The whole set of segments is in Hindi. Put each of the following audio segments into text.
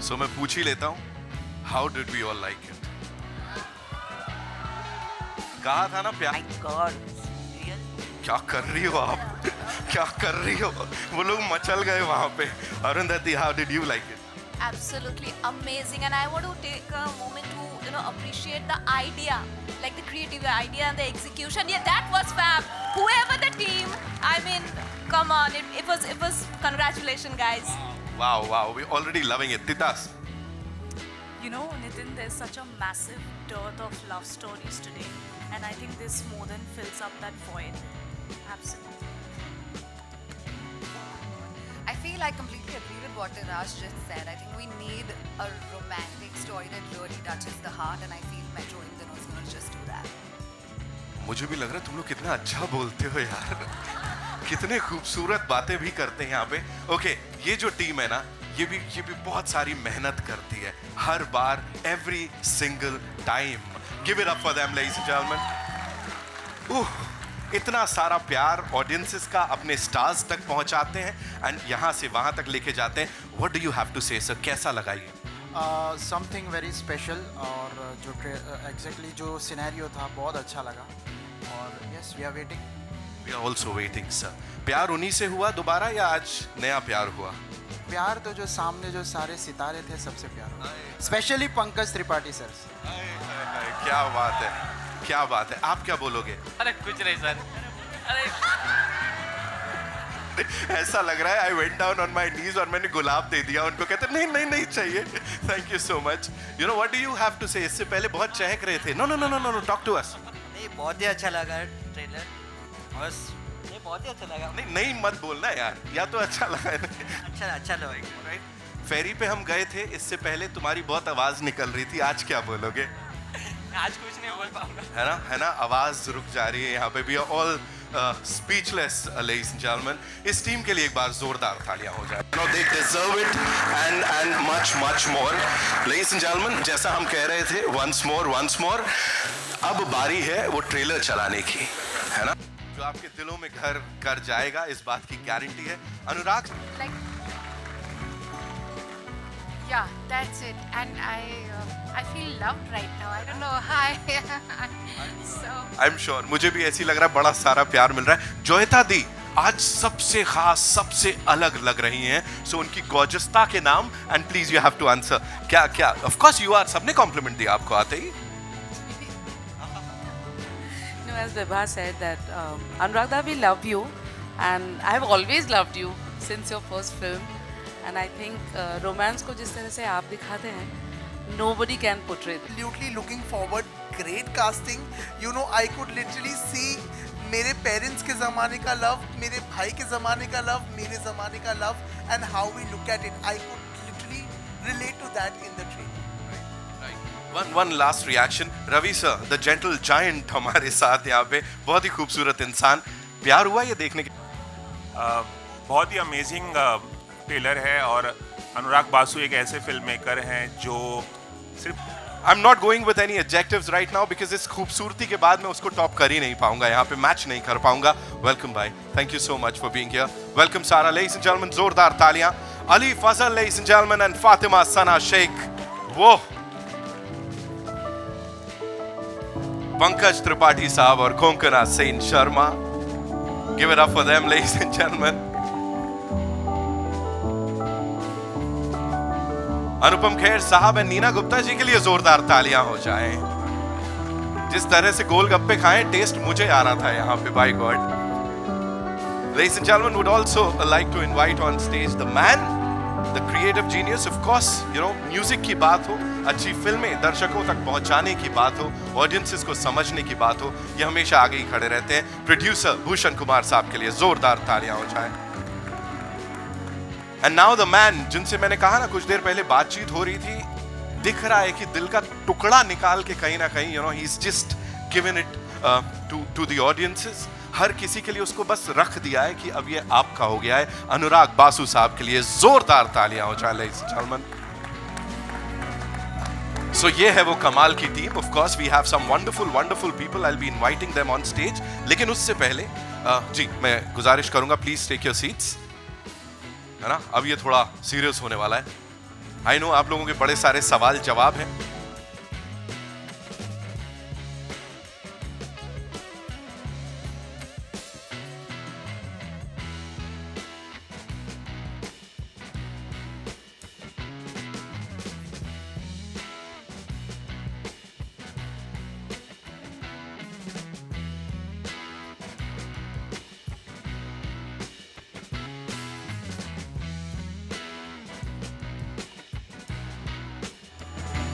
सो मैं पूछ ही लेता हूँ, how did we all like it? कहा था ना प्यार। My God, real? क्या कर रही हो आप? क्या कर रही हो? वो लोग मचल गए वहां पे। Arundhati, how did you like it? Absolutely amazing, and I want to take a moment to appreciate the idea, like the creative idea and the execution. Yeah, that was fab. Whoever the team, I mean, come on, it was congratulations, guys. Wow, we're already loving it. Titas. You know, Nitin, there's such a massive dearth of love stories today, and I think this more than fills up that void. Absolutely. I feel I completely agree with what Raj just said. I think we need a romantic story that really touches the heart, and I feel Metro in दिनों is going to just do that. मुझे भी लग रहा है तुम लोग कितना अच्छा बोलते हो यार। कितने खूबसूरत बातें भी करते हैं यहाँ पे। ओके, ये जो टीम है ना, ये भी बहुत सारी मेहनत करती है हर बार, every single time. Give it up for them, ladies and gentlemen. इतना सारा प्यार ऑडियंसेस का अपने स्टार्स तक पहुंचाते हैं एंड यहाँ से वहां तक लेके जाते हैं. What do you have to say sir, कैसा लगा ये? समथिंग वेरी स्पेशल, और जो एग्जैक्टली जो सिनेरियो था बहुत अच्छा लगा, और yes we are waiting. We are also waiting sir. प्यार उन्हीं से हुआ दोबारा या आज नया प्यार हुआ? प्यार तो जो सामने जो सारे सितारे थे सबसे प्यार हुआ, स्पेशली पंकज त्रिपाठी सर. क्या बात है, क्या बात है. आप क्या बोलोगे? अरे कुछ नहीं सर. अरे ऐसा लग रहा है I went down on my knees और मैंने गुलाब दे दिया उनको. कहते नहीं नहीं नहीं चाहिए. Thank you so much. You know what do you have to say? इससे पहले बहुत चहक रहे थे. No no no no no, talk to us. नहीं, बहुत ही अच्छा लगा ट्रेलर. बस ये बहुत ही अच्छा लगा. नहीं नहीं मत बोलना यार, या तो अच्छा लगा है. अच्छा लगा. राइट. फेरी पे हम गए थे, इससे पहले तुम्हारी बहुत आवाज निकल रही थी. आज क्या बोलोगे? आज कुछ नहीं बोल पाऊंगा. है ना, आवाज रुक जा रही है यहाँ पे. We are all speechless, ladies and gentlemen. इस टीम के लिए एक बार जोरदार तालियां हो जाए. No, they deserve it and much more. Ladies and gentlemen, जैसा हम कह रहे थे, once more. अब बारी है वो ट्रेलर चलाने की, है ना, जो आपके दिलों में घर कर जाएगा, इस बात की गारंटी है. अनुराग, Like, yeah, that's it. And I feel loved right now. I don't know how. So. I'm sure मुझे भी ऐसी लग रहा है, बड़ा सारा प्यार मिल रहा है. जोयता दी आज सबसे खास, सबसे अलग लग रही हैं. सो उनकी गॉर्जसता के नाम, and please you have to answer. क्या ऑफ कोर्स यू आर. सबने कॉम्प्लीमेंट दिया आपको आते ही. No, as Vibha said that Anuragda, we love you, and I have always loved you since your first film, and I think romance को जिस तरह से आप दिखाते हैं, nobody can portray it. Absolutely looking forward. Great casting. You know, I could literally see मेरे पेरेंट्स के ज़माने का लव, मेरे भाई के ज़माने का लव, मेरे ज़माने का love, and how we look at it. I could literally relate to that in the trailer. One last reaction. Ravi sir, the gentle giant हमारे साथ यहाँ पे, बहुत ही खूबसूरत इंसान. प्यार हुआ ये देखने के? बहुत ही अमेजिंग ट्रेलर है, और अनुराग बासु एक ऐसे फिल्म मेकर हैं जो सिर्फ I'm not going with any adjectives right now because इस खूबसूरती के बाद मैं उसको टॉप कर ही नहीं पाऊंगा, यहाँ पे मैच नहीं कर पाऊंगा. वेलकम भाई, thank you so much for being here. Welcome Sara. Ladies and gentleman, जोरदार तालियां. Ali Fazal, ladies and gentleman, and Fatima Sana Shaikh. वो पंकज त्रिपाठी साहब और Konkona Sen Sharma. Give it up for them, ladies and gentleman. Anupam Kher साहब एंड नीना गुप्ता जी के लिए जोरदार तालियां हो जाएं. जिस तरह से गोलगप्पे खाएं, टेस्ट मुझे आ रहा था यहाँ पे, by God. Ladies and gentlemen, would also like to invite on stage the man, the creative genius. Of course, you know, music की बात हो, अच्छी फिल्में दर्शकों तक पहुंचाने की बात हो, ऑडियंसेस को समझने की बात हो, ये हमेशा आगे ही खड़े रहते हैं. प्रोड्यूसर भूषण कुमार साहब के लिए जोरदार तालियां हो जाएं. एंड नाउ द मैन, जिनसे मैंने कहा ना कुछ देर पहले बातचीत हो रही थी, दिख रहा है कि दिल का टुकड़ा निकाल के कहीं ना कहीं, you know, he is just given it to the audiences. हर किसी के लिए उसको बस रख दिया है कि अब ये आपका हो गया है. अनुराग बासु साहब के लिए जोरदार तालियां हो जाए, लेडीज एंड जेंटलमैन. सो ये है वो कमाल की team. Of course we have some wonderful people. I will be inviting them on stage. लेकिन उससे पहले जी मैं गुजारिश करूंगा, प्लीज टेक योर सीट्स, है ना. अब ये थोड़ा सीरियस होने वाला है. आई नो आप लोगों के बड़े सारे सवाल जवाब हैं.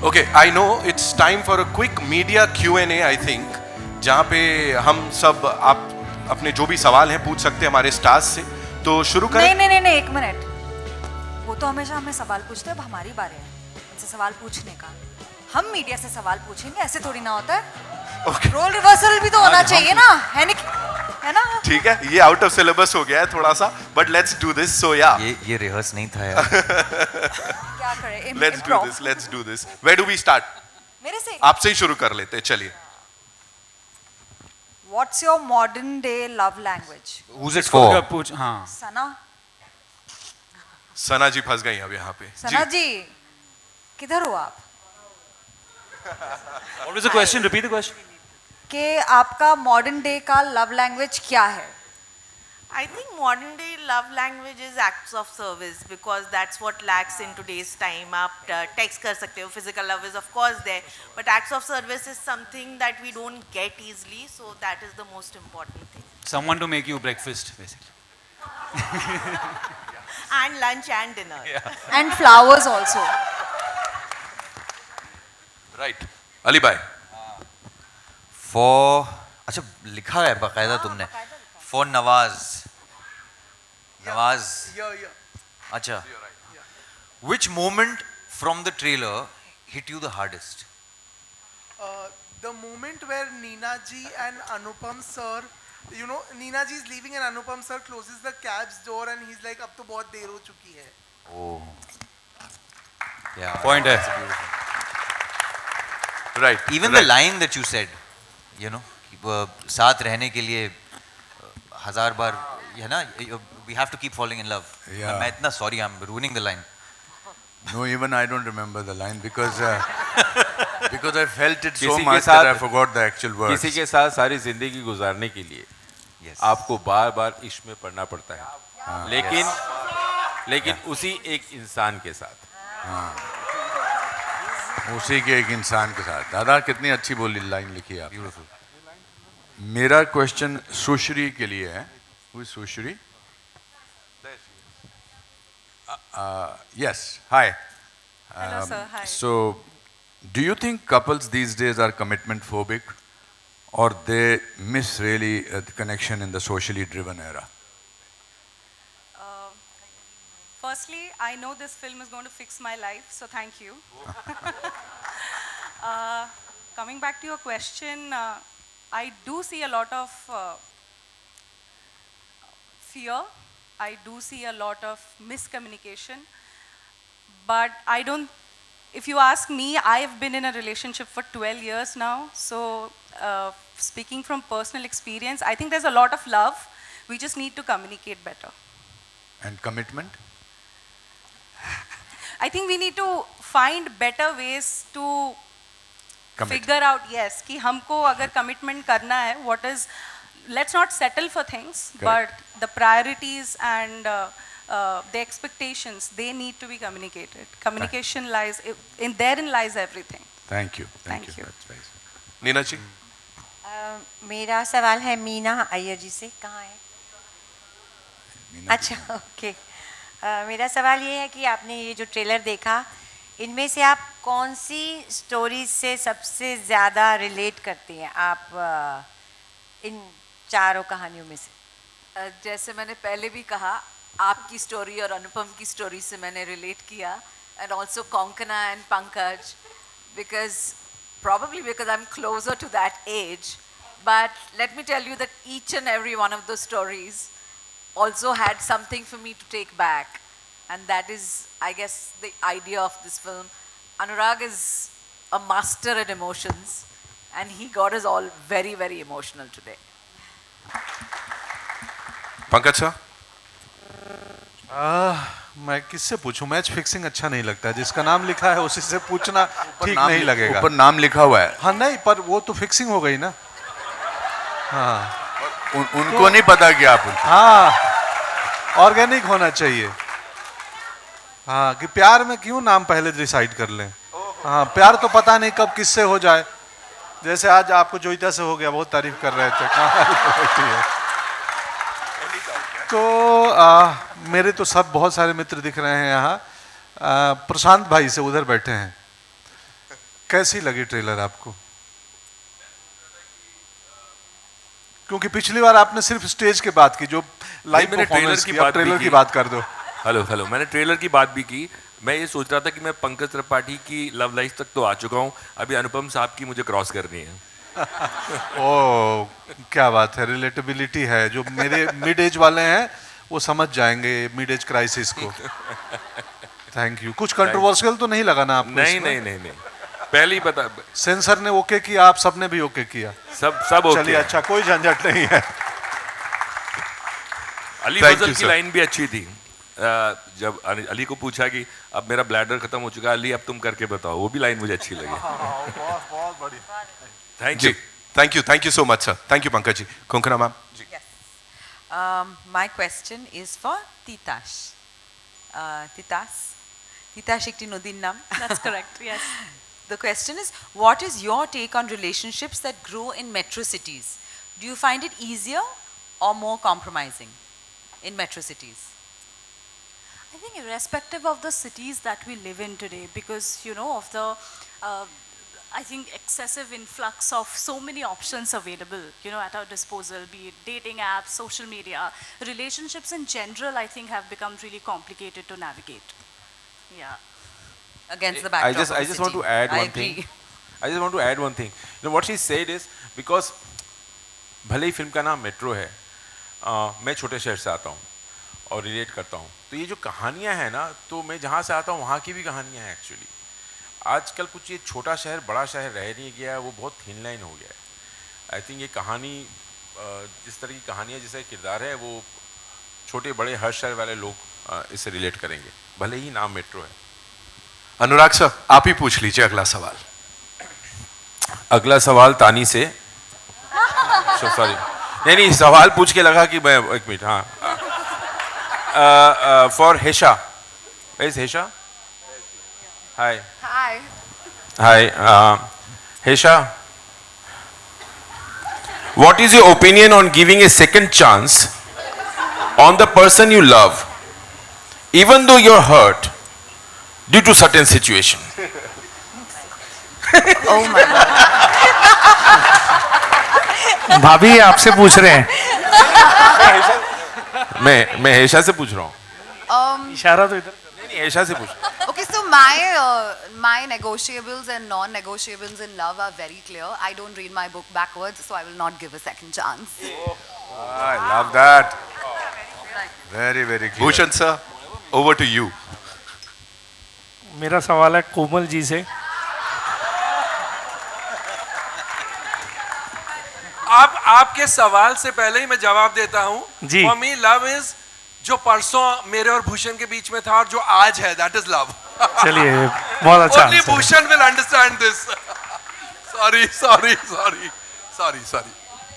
Okay, I know it's time for a quick media Q&A, I think, जहाँ पे हम सब आप अपने जो भी सवाल हैं पूछ सकते हैं हमारे स्टार्स से. तो शुरू करें. नहीं, एक मिनट. वो तो हमेशा हमें सवाल पूछते हैं, अब हमारी बारी है उनसे सवाल पूछने का. हम मीडिया से सवाल पूछेंगे, ऐसे थोड़ी ना होता है. Okay. रोल रिवर्सल भी तो होना चाहिए ना, है ना? ठीक है, ये आउट ऑफ सिलेबस हो गया है थोड़ा सा, but let's do this. So या ये रिहर्स नहीं था यार. क्या करें? Let's do this. Where do we start? मेरे से. आपसे ही शुरू कर लेते हैं, चलिए. What's your modern day love language? Who's it for? पूछ. हाँ. सना. सना जी फंस गई अब यहाँ पे. सना जी, किधर हो आप? What was the question? Repeat the question. कि आपका मॉडर्न डे का लव लैंग्वेज क्या है? I think modern day love language is acts of service because that's what lacks in today's time. आप text कर सकते हो, physical love is of course there, but acts of service is something that we don't get easily, so that is the most important thing. Someone to make you breakfast, basically. And lunch and dinner. Yeah. And flowers also. Right. Ali भाई. For अच्छा लिखा है बकायदा तुमने. For नवाज. नवाज. अच्छा. Which moment from the trailer hit you the hardest? The moment where Neena ji and Anupam sir, you know, Neena ji is leaving and Anupam sir closes the cab's door and he's like, अब तो बहुत देर हो चुकी है. Oh. Yeah. Point है. That's beautiful. Right. Even the line that you said, you know, साथ रहने के लिए हजार बार, है ना, we have to keep falling in love. Yeah. मैं इतना sorry, I'm ruining the line. No, even I don't remember the line because because I felt it so किसी के much साथ- that I forgot the actual words. किसी के साथ सारी जिंदगी गुजारने के लिए Yes. आपको बार बार इश्क में पड़ना पड़ता है, लेकिन उसी एक इंसान के साथ. उसी के एक इंसान के साथ. दादा कितनी अच्छी बोली लाइन लिखी है. Beautiful. मेरा क्वेश्चन सुश्री के लिए है. Who is Sushri? Yes. Hi. Hello, sir. Hi. So, do you think couples these days are commitment phobic, or they miss really the connection in the socially driven era? Firstly, I know this film is going to fix my life, so thank you. Coming back to your question, I do see a lot of fear. I do see a lot of miscommunication. But I don't, if you ask me, I've been in a relationship for 12 years now. So speaking from personal experience, I think there's a lot of love. We just need to communicate better. And commitment? I think we need to find better ways to Commit. figure out, yes, कि हमको अगर commitment करना है, what is, let's not settle for things, Correct. but the priorities and the expectations, they need to be communicated. Communication lies, therein lies everything. Thank you. Thank you. That's very good. Neena जी. मेरा सवाल है मीना अय्यर जी से. कहाँ है? मीना अच्छा, ओके. मेरा सवाल ये है कि आपने ये जो ट्रेलर देखा, इनमें से आप कौन सी स्टोरी से सबसे ज़्यादा रिलेट करती हैं आप इन चारों कहानियों में से? जैसे मैंने पहले भी कहा, आपकी स्टोरी और अनुपम की स्टोरी से मैंने रिलेट किया, and also Konkona and Pankaj, probably because I'm closer to that age. But let me tell you that each and every one of those stories also had something for me to take back. And that is, I guess, the idea of this film. Anurag is a master at emotions, and he got us all very, very emotional today. Pankaj sir? मैं किससे पूछूं? मैच फिक्सिंग अच्छा नहीं लगता है, जिसका नाम लिखा है उसी से पूछना ठीक नाम नहीं लगेगा। ऊपर नाम लिखा हुआ है। हाँ नहीं, पर वो तो फिक्सिंग हो गई ना। हाँ उनको नहीं पता कि आप हाँ ऑर्गेनिक होना चाहिए। हाँ कि प्यार में क्यों नाम पहले डिसाइड कर लें। हाँ प्यार तो पता नहीं कब किससे हो जाए। जैसे आज आपको जोईता से हो गया, बहुत तारीफ कर रहे थे। कहाँ तो मेरे तो सब बहुत सारे मित्र दिख रहे हैं यहाँ। प्रशांत भाई से उधर बैठे हैं। कैसी लगी ट्रेलर आपको? क्योंकि पिछली बार आपने सिर्फ स्टेज की बात की, जो लाइव मैंने परफॉर्मेंस की, अब ट्रेलर की बात कर दो। हेलो मैंने ट्रेलर की बात भी की। मैं ये सोच रहा था कि मैं पंकज त्रिपाठी की लव लाइफ तक तो आ चुका हूँ, अभी अनुपम साहब की मुझे क्रॉस करनी है। ओ क्या बात है, रिलेटेबिलिटी है। जो मेरे मिड एज वाले हैं वो समझ जाएंगे मिड एज क्राइसिस को। Thank you. कुछ कंट्रोवर्शियल तो नहीं लगा ना आपको? नहीं पहले ही बता। सेंसर ने ओके किया, आप सबने भी ओके किया? सब ओके। चलिए अच्छा, कोई झंझट नहीं है। अली फजल की लाइन भी अच्छी थी। जब अली को पूछा कि अब मेरा ब्लैडर खत्म हो चुका है अली, अब तुम करके बताओ, वो भी लाइन मुझे अच्छी लगी। बहुत बढ़िया। Thank you so much, sir. Thank you, Pankaj ji. Konkona ma'am. My question is for Titash. Titash ekti nodin nam. That's correct, yes. The question is, what is your take on relationships that grow in metro cities? Do you find it easier or more compromising in metro cities? I think irrespective of the cities that we live in today, because you know of the I think excessive influx of so many options available, you know, at our disposal, be it dating apps, social media, relationships in general, I think have become really complicated to navigate. Yeah. Against the backdrop of the I just want to add one thing. I just want to add one thing. You know what she said is, because भले ही फिल्म का नाम मेट्रो है, मैं छोटे शहर से आता हूँ और रिलेट करता हूँ, तो ये जो कहानियाँ हैं ना, तो मैं जहाँ से आता हूँ वहाँ की भी कहानियाँ हैं एक्चुअली। आजकल कुछ ये छोटा शहर बड़ा शहर रह नहीं गया, वो बहुत थिन लाइन हो गया है। आई थिंक ये कहानी जिस तरह की कहानियाँ जैसा किरदार है, वो छोटे बड़े हर शहर वाले लोग इससे रिलेट करेंगे, भले ही नाम मेट्रो है। अनुराग सर, आप ही पूछ लीजिए अगला सवाल। अगला सवाल तानी से। सॉरी, नहीं सवाल पूछ के लगा कि मैं एक मिनट। हाँ, for Hesha. Is Hesha? Hi. Hesha, what is your opinion on giving a second chance on the person you love, even though you're hurt due to certain situation? Oh my God. भाभी आपसे पूछ रहे हैं। मैं हेशा से पूछ रहा हूँ। इशारा तो इधर। नहीं हेशा से पूछ। Okay, so my negotiables and non-negotiables in love are very clear. I don't read my book backwards, so I will not give a second chance. I love that. Very, very clear. Bhushan sir, over to you. मेरा सवाल है कोमल जी से। आपके सवाल से पहले ही मैं जवाब देता हूँ। जी। For me, love is जो परसों मेरे और भूषण के बीच में था और जो आज है, that is love. चलिए बहुत अच्छा। Only Bhushan will understand this. Sorry.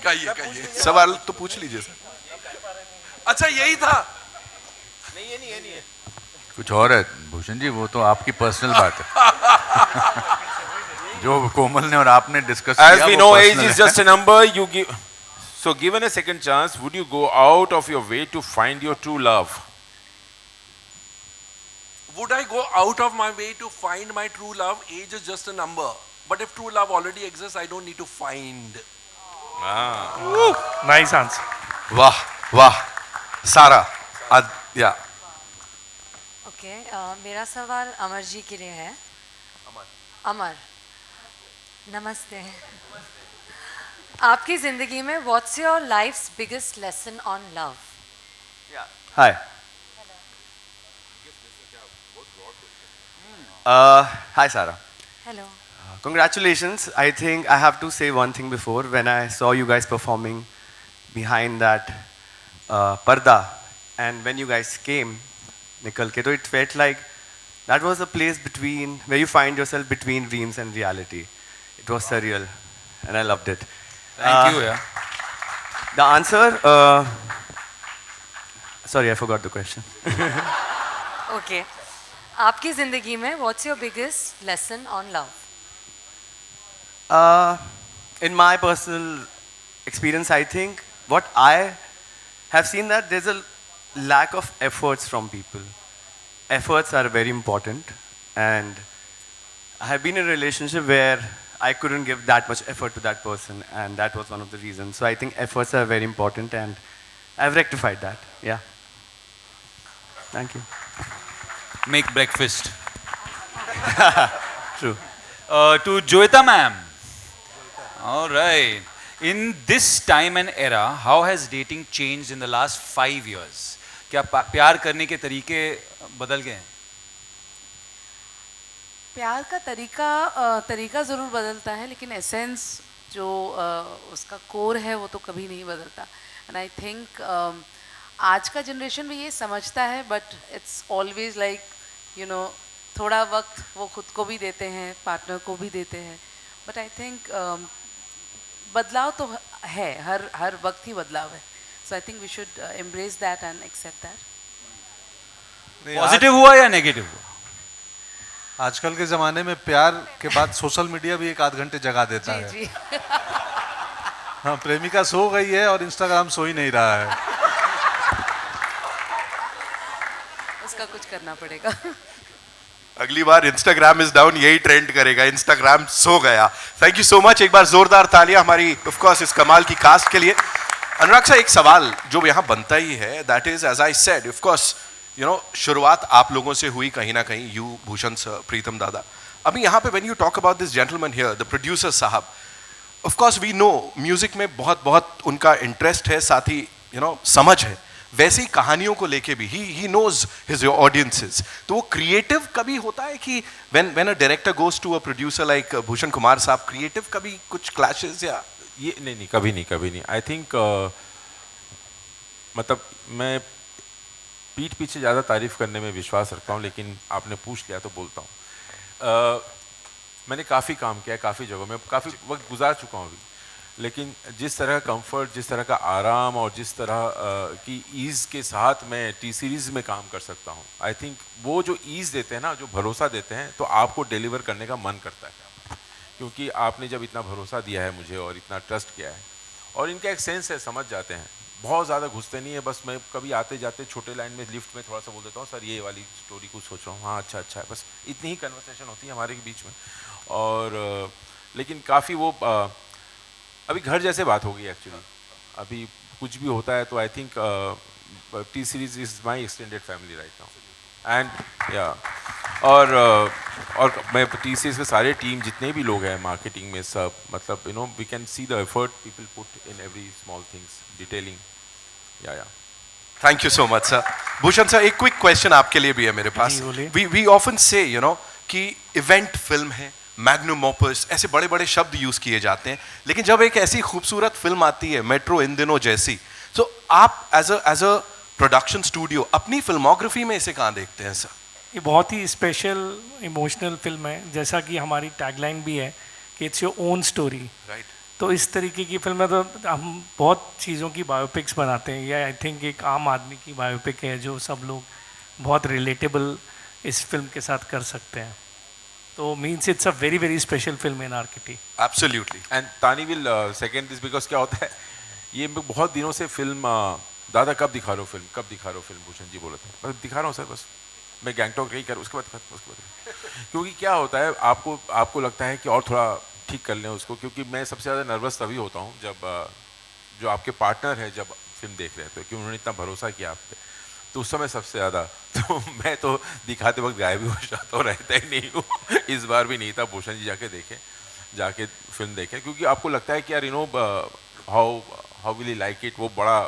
कहिए। सवाल तो पूछ लीजिए सर। अच्छा यही था। नहीं ये नहीं है। कुछ और है भूषण जी, वो तो आपकी पर्सनल बात है। जो कोमल ने और आपने डिस्कस किया। As we know, age is just a number. You give. So, given a second chance, would you go out of your way to find your true love? Would I go out of my way to find my true love? Age is just a number. But if true love already exists, I don't need to find. Nice answer. वाह। सारा, या। Okay, मेरा सवाल अमर जी के लिए है। अमर, नमस्ते। आपकी जिंदगी में what's your life's biggest lesson on love? Hi. Hi Sarah. Hello. Congratulations. I think I have to say one thing before. When I saw you guys performing behind that parda, and when you guys came, निकल के, तो it felt like that was a place between where you find yourself between dreams and reality. It was surreal, and I loved it. Thank you, yeah. The answer, sorry, I forgot the question. Okay. आपकी ज़िंदगी में what's your biggest lesson on love? In my personal experience, I think what I have seen that there's a lack of efforts from people. Efforts are very important, and I have been in a relationship where I couldn't give that much effort to that person, and that was one of the reasons. So I think efforts are very important, and I've rectified that. Yeah. Thank you. Make breakfast. True. To Joeta ma'am. All right. In this time and era, how has dating changed in the last 5 years? क्या प्यार करने के तरीके बदल गए हैं? प्यार का तरीका ज़रूर बदलता है, लेकिन एसेंस जो उसका कोर है वो तो कभी नहीं बदलता. एंड आई थिंक आज का जनरेशन भी ये समझता है, but it's always like you know थोड़ा वक्त वो खुद को भी देते हैं, पार्टनर को भी देते हैं. बट आई थिंक बदलाव तो है, हर वक्त ही बदलाव है. So I think we should embrace that and accept that. Positive हुआ या नेगेटिव हुआ? आजकल के ज़माने में प्यार के बाद सोशल मीडिया भी 1 आध घंटे जगा देता है. जी. हाँ, प्रेमिका सो गई है और इंस्टाग्राम सो ही नहीं रहा है. उसका कुछ करना पड़ेगा. अगली बार इंस्टाग्राम इज डाउन यही ट्रेंड करेगा, इंस्टाग्राम सो गया. Thank you so much. एक बार जोरदार तालियां हमारी ऑफ कोर्स इस कमाल की कास्ट के लिए. अनुराग साहब, एक सवाल जो यहाँ बनता ही है, that is as I said, of course you know शुरुआत आप लोगों से हुई कहीं ना कहीं, यू, भूषण सर, प्रीतम दादा. अभी यहाँ पे when you talk about this gentleman here, the producer साहब, of course we know music में बहुत उनका इंटरेस्ट है, साथ ही यू नो समझ है. वैसे ही कहानियों को लेके भी ही नोज हिज ऑडियंसेस. तो वो क्रिएटिव कभी होता है कि when a director goes to a producer like Bhushan Kumar साहब, क्रिएटिव कभी कुछ क्लैशेस या ये नहीं, कभी नहीं. आई थिंक मतलब मैं पीठ पीछे ज़्यादा तारीफ करने में विश्वास रखता हूँ, लेकिन आपने पूछ लिया तो बोलता हूँ. मैंने काफ़ी काम किया है, काफ़ी जगहों में, काफ़ी वक्त गुजार चुका हूँ अभी, लेकिन जिस तरह का कंफर्ट, जिस तरह का आराम और जिस तरह की ईज़ के साथ मैं टी सीरीज़ में काम कर सकता हूँ, आई थिंक वो जो ईज़ देते हैं ना, जो भरोसा देते हैं, तो आपको डिलीवर करने का मन करता है, क्योंकि आपने जब इतना भरोसा दिया है मुझे और इतना ट्रस्ट किया है, और इनका एक सेंस है, समझ जाते हैं, बहुत ज़्यादा घुसते नहीं है. बस मैं कभी आते जाते छोटे लाइन में लिफ्ट में थोड़ा सा बोल देता हूँ, सर ये वाली स्टोरी कुछ सोच रहा हूँ, हाँ अच्छा है, बस इतनी ही कन्वर्सेशन होती है हमारे बीच में. और लेकिन काफ़ी वो अभी घर जैसे बात हो गई एक्चुअली. अभी कुछ भी होता है तो I think T series is my extended family right now. And या और मैं टी सीरीज के सारे टीम जितने भी लोग हैं मार्केटिंग में सब, मतलब you know we can see the effort people put in every small things, detailing. या thank you so much sir. Bhushan sir, एक क्विक क्वेश्चन आपके लिए भी है मेरे पास. We often say you know कि इवेंट फिल्म है, मैग्नम ओपस, ऐसे बड़े बड़े शब्द यूज किए जाते हैं, लेकिन जब एक ऐसी खूबसूरत फिल्म आती है मेट्रो इन दिनों जैसी, तो आप एज अ प्रोडक्शन स्टूडियो अपनी फिल्मोग्राफी में इसे कहाँ देखते हैं सर? ये बहुत ही स्पेशल इमोशनल फिल्म है, जैसा कि हमारी टैगलाइन भी है कि it's your own story. Right. तो इस तरीके की फिल्में तो हम बहुत चीज़ों की बायोपिक्स बनाते हैं, या आई थिंक एक आम आदमी की बायोपिक है जो सब लोग बहुत रिलेटेबल इस फिल्म के साथ कर सकते हैं. तो means it's a very very special film in are kitty. Absolutely. And तानी विल सेकेंड दिस, बिकॉज क्या होता है, ये बहुत दिनों से फिल्म दादा कब दिखा रहे हो फिल्म, भूषण जी बोले थे, बस दिखा रहा हूँ सर, बस मैं गैंगटॉक नहीं कर, उसके बाद क्योंकि क्या होता है, आपको लगता है कि और थोड़ा ठीक कर लें उसको, क्योंकि मैं सबसे ज़्यादा नर्वस तभी होता हूँ जब जो आपके पार्टनर है जब फिल्म देख रहे थे, क्योंकि उन्होंने इतना भरोसा किया आप पे, तो उस समय सबसे ज़्यादा तो मैं तो दिखाते वक्त गायब भी हो जाता हूँ, रहता ही नहीं हूँ. इस बार भी नहीं था. भूषण जी जाके फिल्म देखें, क्योंकि आपको लगता है कि यार you know how will he like it, वो बड़ा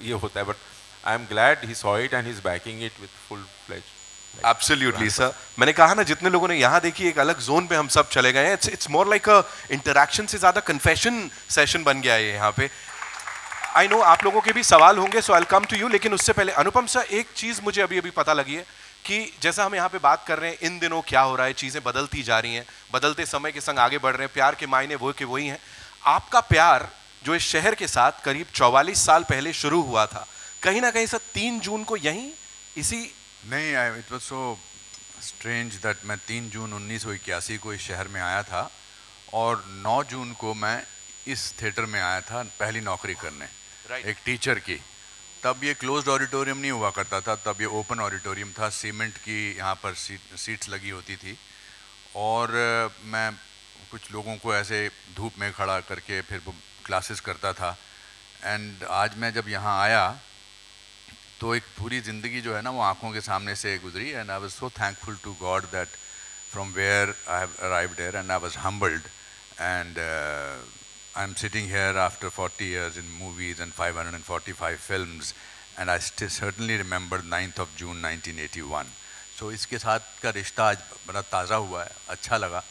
ये होता है. But I am glad he saw it and he is backing it with full fledge. Absolutely sir. मैंने कहा ना, जितने लोगों ने यहाँ देखी, एक अलग जोन पे हम सब चले गए हैं. It's more like a interaction से ज़्यादा कन्फेशन सेशन बन गया है यहाँ पे. आई नो आप लोगों के भी सवाल होंगे, सो आई कम टू यू, लेकिन उससे पहले अनुपम सर, एक चीज मुझे अभी अभी पता लगी है कि जैसा हम यहाँ पे बात कर रहे हैं, इन दिनों क्या हो रहा है, चीजें बदलती जा रही हैं, बदलते समय के संग आगे बढ़ रहे हैं, प्यार के मायने वो के वही हैं। आपका प्यार जो इस शहर के साथ करीब 44 साल पहले शुरू हुआ था, कहीं ना कहीं सर 3 जून को यहीं इसी नहीं, it was so strange that मैं 3 जून 1981 को इस शहर में आया था और 9 जून को मैं इस थिएटर में आया था पहली नौकरी करने, एक टीचर की। तब ये क्लोज्ड ऑडिटोरियम नहीं हुआ करता था, तब ये ओपन ऑडिटोरियम था, सीमेंट की यहाँ पर सीट्स लगी होती थी और मैं कुछ लोगों को ऐसे धूप में खड़ा करके फिर क्लासेस करता था। एंड आज मैं जब यहाँ आया तो एक पूरी ज़िंदगी जो है ना वो आँखों के सामने से गुजरी and I was so thankful to God that from where I have arrived here and I was humbled and I am sitting here after 40 years in movies and 545 films and I still certainly remember 9th of June 1981. So इसके साथ का रिश्ता आज बड़ा ताज़ा हुआ है, अच्छा लगा।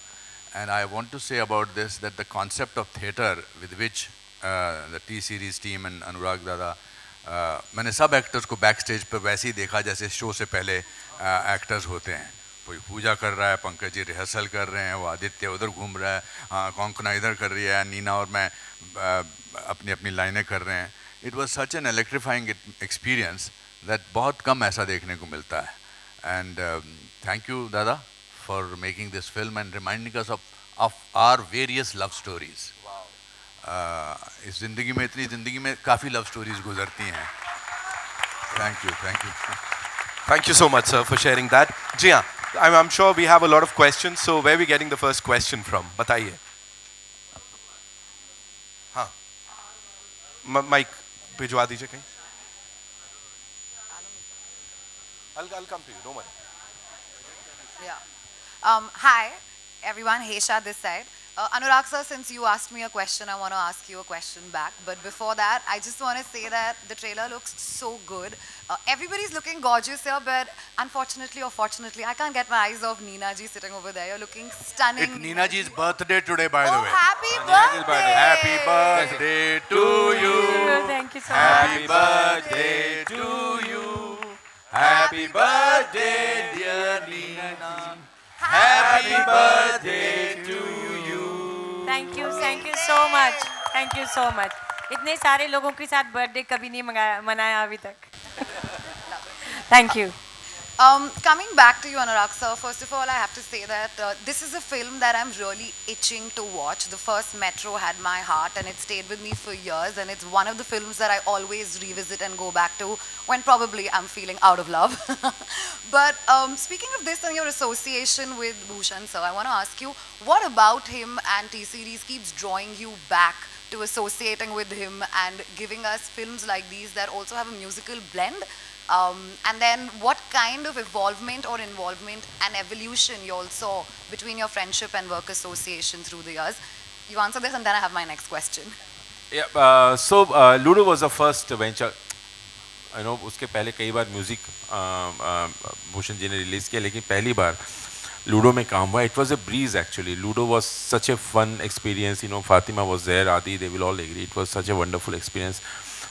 And I want to say about this that the concept of theatre with which the T-Series team and Anurag Dada, मैंने सब एक्टर्स को बैक स्टेज पर वैसे ही देखा जैसे शो से पहले एक्टर्स होते हैं। कोई पूजा कर रहा है, पंकज जी रिहर्सल कर रहे हैं, वो आदित्य उधर घूम रहा है, कौंकना इधर कर रही है, नीना और मैं अपनी अपनी लाइनें कर रहे हैं। It was such an electrifying experience that बहुत कम ऐसा देखने को मिलता है। एंड थैंक यू दादा for making this film and reminding us of our various love stories. इस ज़िंदगी में, इतनी ज़िंदगी में काफ़ी लव स्टोरीज गुजरती हैं। Thank you, thank you. Thank you so much, sir, for sharing that. जी हाँ, I'm sure we have a lot of questions. So where are we getting the first question from? बताइए। हाँ, माइक भिजवा दीजिए कहीं। I'll come to you. Don't worry. Yeah. Hi, everyone. Hesha this side. Anurag sir, since you asked me a question, I want to ask you a question back. But before that, I just want to say that the trailer looks so good. Everybody's looking gorgeous here, but unfortunately or fortunately, I can't get my eyes off Neena ji sitting over there. You're looking stunning. It's Neena ji's birthday today, by the way. Happy birthday! Happy birthday to you. Thank you so Happy much. birthday to you. Happy birthday, dear Neena. Happy birthday to you. Thank you so much. Thank you so much. इतने सारे लोगों के साथ बर्थडे कभी नहीं मनाया अभी तक। Thank you. Coming back to you, Anurag sir, first of all, I have to say that this is a film that I'm really itching to watch. The first Metro had my heart and it stayed with me for years, and it's one of the films that I always revisit and go back to when probably I'm feeling out of love. But speaking of this and your association with Bhushan sir, I want to ask you, what about him and T-Series keeps drawing you back to associating with him and giving us films like these that also have a musical blend? And then what kind of evolvement or involvement and evolution you all saw between your friendship and work association through the years? You answer this and then I have my next question. Yeah, so Ludo was the first venture. You know, उसके पहले कई बार म्यूजिक भूषण जी ने रिलीज किया, लेकिन पहली बार लूडो में काम हुआ. It was a breeze actually. Ludo was such a fun experience. You know, Fatima was there, Adi, they will all agree. It was such a wonderful experience.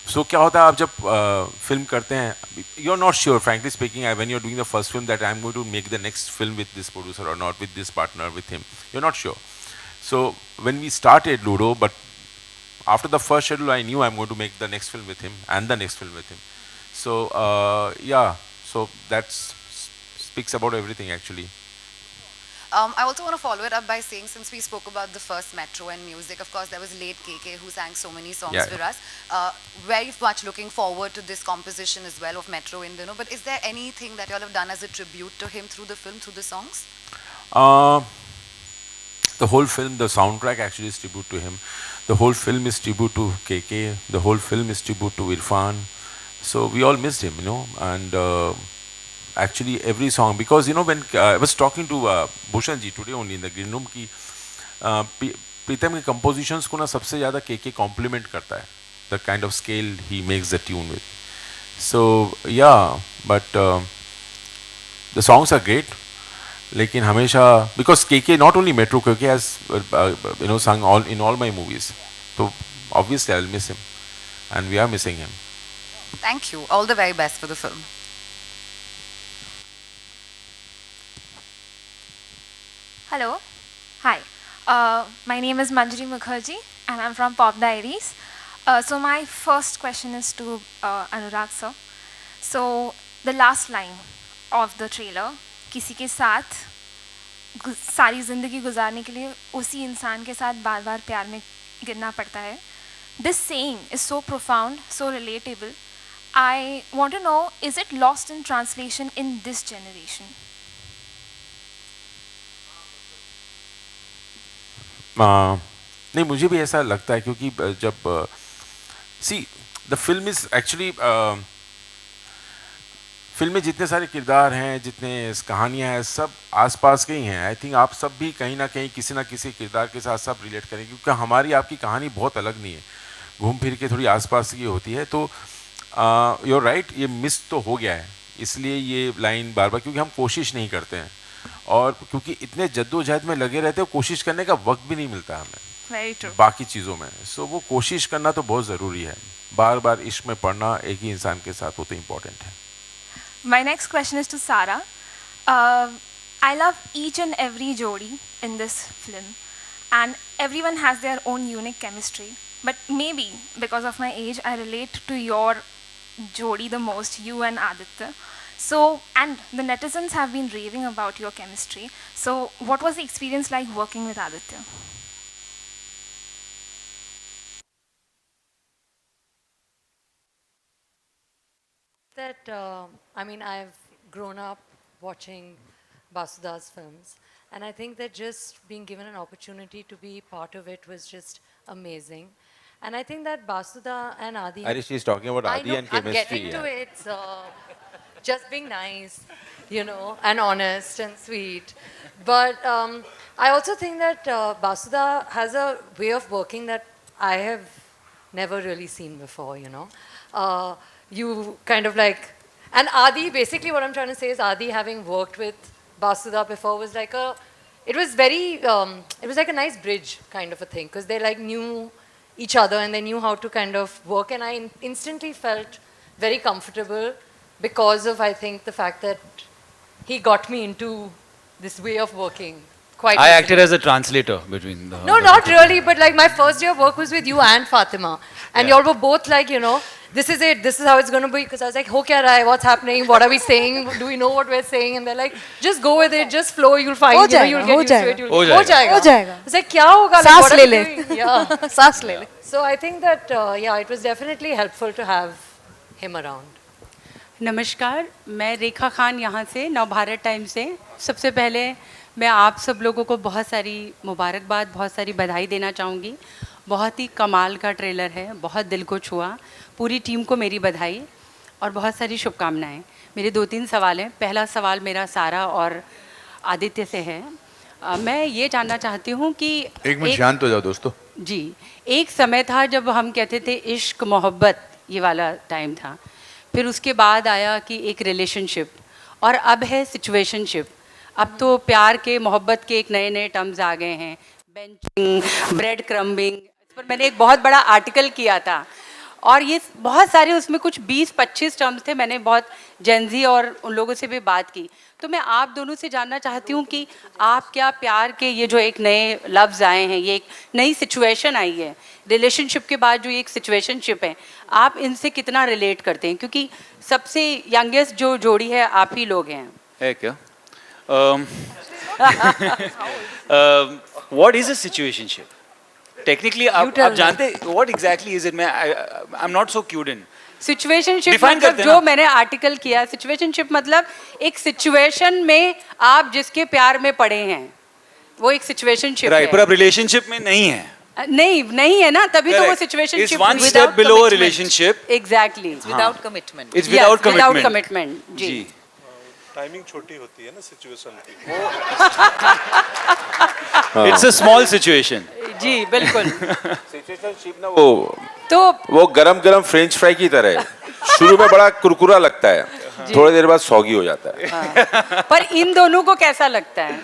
So क्या होता है आप जब फिल्म करते हैं, you're not sure, frankly speaking, when you're doing the first film that I'm going to make the next film with this producer or not, with this partner, with him. You're not sure. So when we started Ludo, but after the first schedule, I knew I'm going to make the next film with him and the next film with him. So yeah, so that speaks about everything actually. I also want to follow it up by saying, since we spoke about the first Metro and music, of course, there was late KK who sang so many songs for us. Very much looking forward to this composition as well of Metro in Dino. But is there anything that you all have done as a tribute to him through the film, through the songs? The whole film, the soundtrack actually is tribute to him. The whole film is tribute to KK. The whole film is tribute to Irfan. So we all missed him, you know, and actually every song, because you know when I was talking to Bhushan ji today only in the green room ki Pritam के compositions को ना सबसे ज़्यादा KK compliment करता है, the kind of scale he makes the tune with. So yeah, but the songs are great, लेकिन हमेशा because KK not only Metro, KK has you know sung in all my movies, so obviously I'll miss him. and we are missing him. Thank you. All the very best for the film. Hello. Hi. My name is Manjari Mukherjee and I'm from Pop Diaries. So my first question is to Anurag sir. So the last line of the trailer, किसी के साथ सारी ज़िंदगी गुजारने के लिए उसी इंसान के साथ बार बार प्यार में गिरना पड़ता है. This saying is so profound, so relatable. I want to know, is it lost in translation in this generation? नहीं, मुझे भी ऐसा लगता है क्योंकि जब see the film is actually film में जितने सारे किरदार हैं, जितने कहानियां हैं, सब आसपास के ही हैं. आई थिंक आप सब भी कहीं ना कहीं किसी ना किसी किरदार के साथ सब रिलेट करेंगे क्योंकि हमारी आपकी कहानी बहुत अलग नहीं है, घूम फिर के थोड़ी आसपास की होती है. तो यूर राइट, ये मिस तो हो गया है, इसलिए ये लाइन बार बार, क्योंकि हम कोशिश नहीं करते हैं और क्योंकि इतने जद्दोजहद में लगे रहते हैं, कोशिश करने का वक्त भी नहीं मिलता हमें बाकी चीज़ों में. सो वो कोशिश करना तो बहुत ज़रूरी है. बार बार इश्क में पढ़ना एक ही इंसान के साथ, वो तो इम्पोर्टेंट है. My next question is to Sara. I love each and every jodi in this film, and everyone has their own unique chemistry. But maybe because of my age, I relate to your jodi the most, you and Aditya. So, and the netizens have been raving about your chemistry. So, what was the experience like working with Aditya? That I mean, I've grown up watching Basuda's films, and I think that just being given an opportunity to be part of it was just amazing. And I think that Basuda and Adi. Irish, she's talking about I Adi know, and chemistry. I'm getting to it. So just being nice, you know, and honest and sweet. But I also think that Basuda has a way of working that I have never really seen before, you know. You kind of like, and Adi, basically what I'm trying to say is Adi, having worked with Basuda before, was like it was like a nice bridge kind of a thing, because they like knew each other and they knew how to kind of work, and I instantly felt very comfortable because of, I think, the fact that he got me into this way of working. Quite I easily. acted as a translator between the... No, not really, but like my first day of work was with you and Fatima, and y'all were both like, you know, this is it, this is how it's going to be, because I was like, ho kya raha hai, what's happening, what are we saying, do we know what we're saying, and they're like, just go with it, just flow, you'll find, you know, you'll get used to it, हो जाएगा. It's like, kya hoga, like, सांस what are ले we ले. doing? Yeah. सांस ले ले. So I think that, yeah, it was definitely helpful to have him around. नमस्कार, मैं रेखा खान यहाँ से नवभारत टाइम से. सबसे पहले मैं आप सब लोगों को बहुत सारी मुबारकबाद, बहुत सारी बधाई देना चाहूँगी. बहुत ही कमाल का ट्रेलर है, बहुत दिल को छुआ. पूरी टीम को मेरी बधाई और बहुत सारी शुभकामनाएं. मेरे 2-3 सवाल हैं. पहला सवाल मेरा सारा और आदित्य से है. मैं ये जानना चाहती हूँ कि एक मिनट शांत हो जाओ दोस्तों. जी, एक समय था जब हम कहते थे इश्क मोहब्बत, ये वाला टाइम था. फिर उसके बाद आया कि एक रिलेशनशिप, और अब है सिचुएशनशिप. अब तो प्यार के, मोहब्बत के एक नए नए टर्म्स आ गए हैं. Benching, bread crumbing. इस पर मैंने एक बहुत बड़ा आर्टिकल किया था और ये बहुत सारे, उसमें कुछ 20-25 टर्म्स थे. मैंने बहुत जेंजी और उन लोगों से भी बात की. तो मैं आप दोनों से जानना चाहती हूँ कि आप क्या प्यार के ये जो एक नए लफ्ज़ आए हैं, ये एक नई सिचुएशन आई है, रिलेशनशिप के बाद जो एक सिचुएशनशिप है, आप इनसे कितना रिलेट करते हैं? क्योंकि सबसे यंगेस्ट जो जोड़ी है आप ही लोग हैं. है क्या? What is a situationship? Technically, आप जानते what exactly is it? I'm not so cued in. Situationship मतलब जो मैंने आर्टिकल किया, सिचुएशनशिप मतलब एक सिचुएशन में आप जिसके प्यार में पड़े हैं, वो एक सिचुएशनशिप है. पर अब रिलेशनशिप में नहीं है. नहीं है ना, तभी तो वो situationship. It's one step below a relationship. Exactly. It's without commitment. It's without commitment. Without commitment. Ji. Timing छोटी होती है ना सिचुएशन की. It's a small situation. जी बिल्कुल. सिचुएशनशिप ना वो गरम फ्रेंच फ्राई की तरह है. शुरू में बड़ा कुरकुरा लगता है, थोड़ी देर बाद सौगी हो जाता है. पर इन दोनों को कैसा लगता है?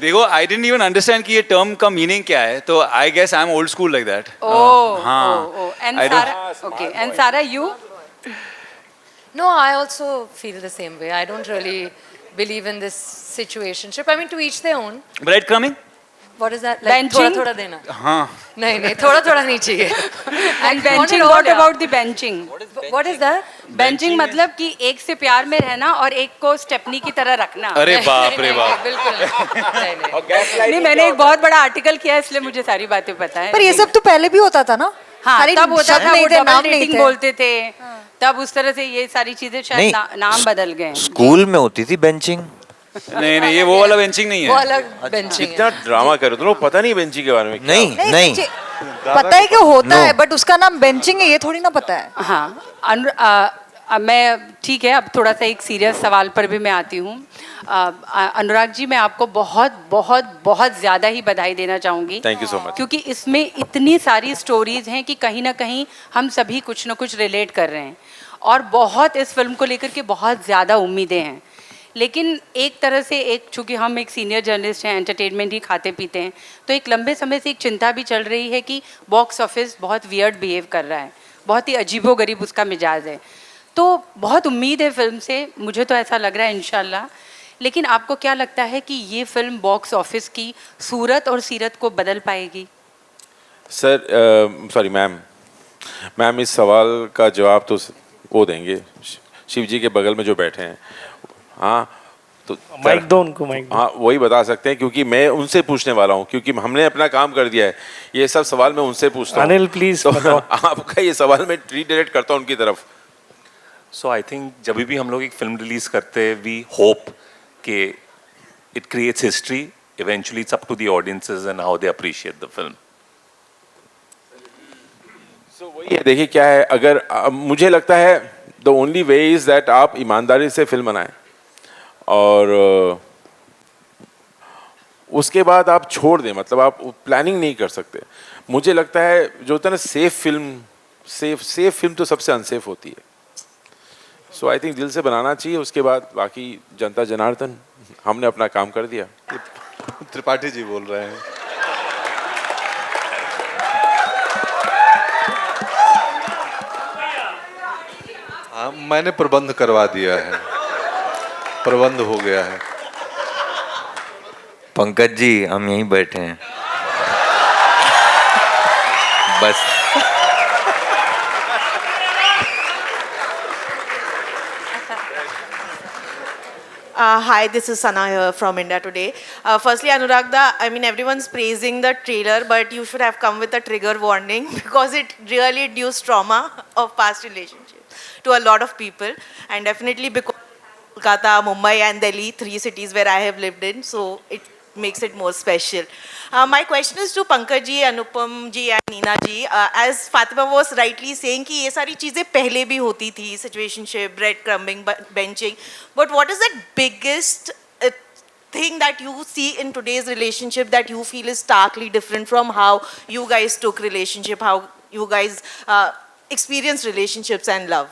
देखो आई डिडंट इवन अंडरस्टैंड कि ये टर्म का मीनिंग क्या है, तो I guess I am old school like that. And Sarah, okay, and Sarah, you? No, I also feel the same way. I don't really believe in this situationship. I mean, to each their own. Bread crumbing. What is that? Like Benching? थोड़ा देना. हाँ. नहीं, थोड़ा नहीं चाहिए. And benching, what about the benching? What is that? Benching मतलब कि एक से प्यार में रहना और एक को स्टेपनी की तरह रखना. अरे बाप रे बाप. बिल्कुल. नहीं, मैंने एक बहुत बड़ा आर्टिकल किया है, इसलिए मुझे सारी बातें पता है. पर ये सब तो पहले भी होता था ना. हाँ, खाली तब होता शब्द था, नहीं वो थे, डबल नाम नहीं डेटिंग थे. बोलते थे. तब उस तरह से ये सारी चीजें शायद नाम बदल गए. स्कूल में होती थी बेंचिंग. नहीं, ये वो वाला बेंचिंग नहीं है. वो अलग बेंचिंग है. कितना ड्रामा कर रहे हो तुम लोग, पता नहीं बेंचिंग के बारे में. नहीं. पता है कि होता है, बट उसका नाम बेंचिंग है, ये थोड़ी ना पता है. हाँ, मैं ठीक है, अब थोड़ा सा एक सीरियस सवाल पर भी मैं आती हूँ. अनुराग जी, मैं आपको बहुत बहुत बहुत ज़्यादा ही बधाई देना चाहूँगी. Thank you so much. क्योंकि इसमें इतनी सारी स्टोरीज हैं कि कहीं ना कहीं हम सभी कुछ ना कुछ रिलेट कर रहे हैं, और बहुत इस फिल्म को लेकर के बहुत ज़्यादा उम्मीदें हैं. लेकिन एक तरह से चूँकि हम एक सीनियर जर्नलिस्ट हैं, एंटरटेनमेंट ही खाते पीते हैं, तो एक लंबे समय से एक चिंता भी चल रही है कि बॉक्स ऑफिस बहुत वियर्ड बिहेव कर रहा है, बहुत ही अजीबोगरीब उसका मिजाज है. तो बहुत उम्मीद है फिल्म से, मुझे तो ऐसा लग रहा है इंशाल्लाह. लेकिन आपको क्या लगता है कि ये फिल्म बॉक्स ऑफिस की सूरत और सीरत को बदल पाएगी? सर, सॉरी मैम, इस सवाल का जवाब तो वो देंगे शिव जी के बगल में जो बैठे हैं. हाँ, तो माइक दो उनको, माइक दो. हाँ, वही बता सकते हैं, क्योंकि मैं उनसे पूछने वाला हूँ, क्योंकि हमने अपना काम कर दिया है. ये सब सवाल मैं उनसे पूछता हूँ. अनिल प्लीज तो आपका ये सवाल मैं रीडायरेक्ट करता हूँ उनकी तरफ. सो आई थिंक जब भी हम लोग एक फिल्म रिलीज करते हैं, वी होप कि it creates history. Eventually it's up to the audiences and how they appreciate the film. So वही है, देखिए क्या है, अगर मुझे लगता है the only way is that आप ईमानदारी से फिल्म बनाएं, और उसके बाद आप छोड़ दें, मतलब आप प्लानिंग नहीं कर सकते. मुझे लगता है जो होता है ना, सेफ फिल्म तो सबसे अनसेफ होती है. सो आई थिंक दिल से बनाना चाहिए, उसके बाद बाकी जनता जनार्दन. हमने अपना काम कर दिया. त्रिपाठी जी बोल रहे हैं. हाँ, मैंने प्रबंध करवा दिया है, प्रबंध हो गया है. पंकज जी, हम यहीं बैठे हैं बस. Hi, this is Sana here from India Today. Firstly, Anuragda, I mean, everyone's praising the trailer, but you should have come with a trigger warning because it really induced trauma of past relationships to a lot of people. And definitely because Kolkata, Mumbai and Delhi, 3 cities where I have lived in, so it makes it more special. My question is to Pankaj ji, Anupam ji and Neena ji. As Fatima was rightly saying कि ये सारी चीज़ें पहले भी होती थी, situationship, breadcrumbing, benching. But what is the biggest thing that you see in today's relationship that you feel is starkly different from how you guys took relationship, how you guys experienced relationships and love?